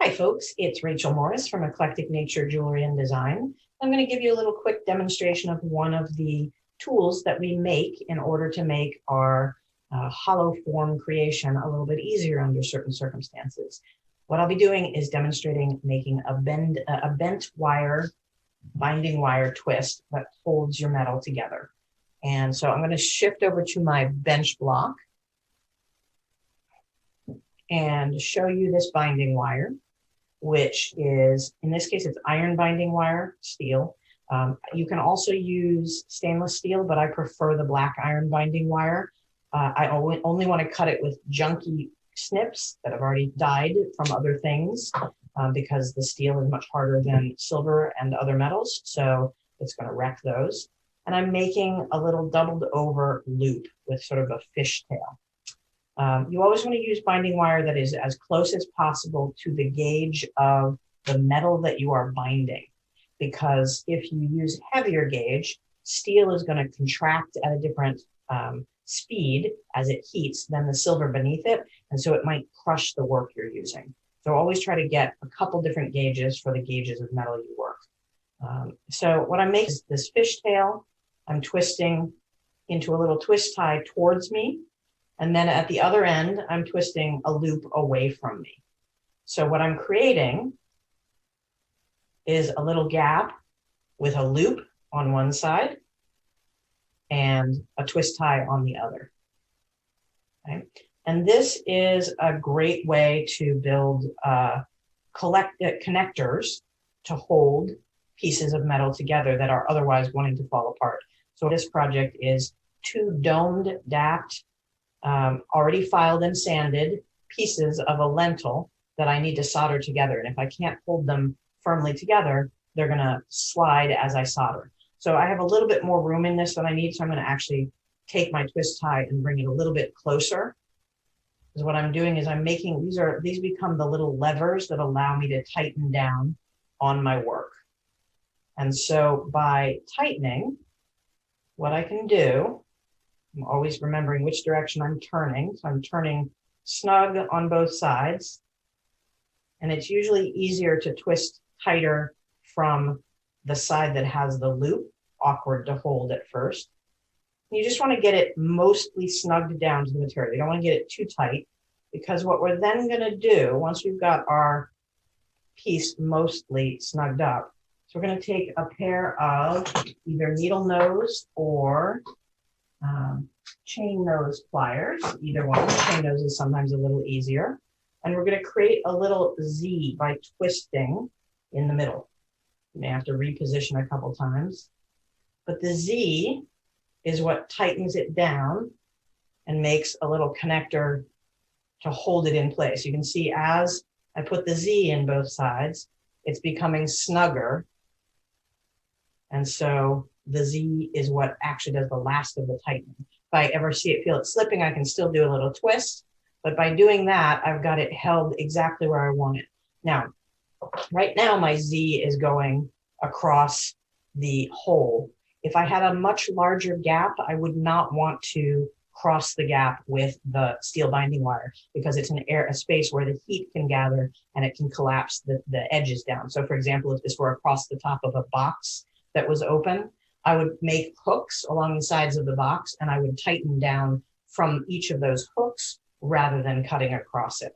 Hi folks, it's Rachel Morris from Eclectic Nature Jewelry and Design. I'm going to give you a little quick demonstration of one of the tools that we make in order to make our hollow form creation a little bit easier under certain circumstances. What I'll be doing is demonstrating making a bent wire, binding wire twist that holds your metal together. And so I'm going to shift over to my bench block and show you this binding wire, which is, in this case, it's iron binding wire, steel. You can also use stainless steel, but I prefer the black iron binding wire. I only want to cut it with junky snips that have already dyed from other things because the steel is much harder than silver and other metals, so it's going to wreck those. And I'm making a little doubled over loop with sort of a fishtail. You always want to use binding wire that is as close as possible to the gauge of the metal that you are binding, because if you use heavier gauge, steel is going to contract at a different speed as it heats than the silver beneath it, and so it might crush the work you're using. So always try to get a couple different gauges for the gauges of metal you work. So what I'm making is this fishtail. I'm twisting into a little twist tie towards me. And then at the other end, I'm twisting a loop away from me. So what I'm creating is a little gap with a loop on one side and a twist tie on the other. Okay? And this is a great way to build connectors to hold pieces of metal together that are otherwise wanting to fall apart. So this project is 2 domed, dapped, already filed and sanded pieces of a lentil that I need to solder together. And if I can't hold them firmly together, they're going to slide as I solder. So I have a little bit more room in this than I need. So I'm going to actually take my twist tie and bring it a little bit closer. Because what I'm doing is I'm making, these become the little levers that allow me to tighten down on my work. And so by tightening, what I can do, I'm always remembering which direction I'm turning. So I'm turning snug on both sides. And it's usually easier to twist tighter from the side that has the loop, awkward to hold at first. You just want to get it mostly snugged down to the material. You don't want to get it too tight, because what we're then going to do, once we've got our piece mostly snugged up, so we're going to take a pair of either needle nose or chain nose pliers, either one. Chain nose is sometimes a little easier. And we're going to create a little Z by twisting in the middle. You may have to reposition a couple times. But the Z is what tightens it down and makes a little connector to hold it in place. You can see as I put the Z in both sides, it's becoming snugger. And so the Z is what actually does the last of the tightening. If I ever feel it slipping, I can still do a little twist. But by doing that, I've got it held exactly where I want it. Now, right now, my Z is going across the hole. If I had a much larger gap, I would not want to cross the gap with the steel binding wire, because it's a space where the heat can gather and it can collapse the edges down. So for example, if this were across the top of a box that was open, I would make hooks along the sides of the box, and I would tighten down from each of those hooks rather than cutting across it.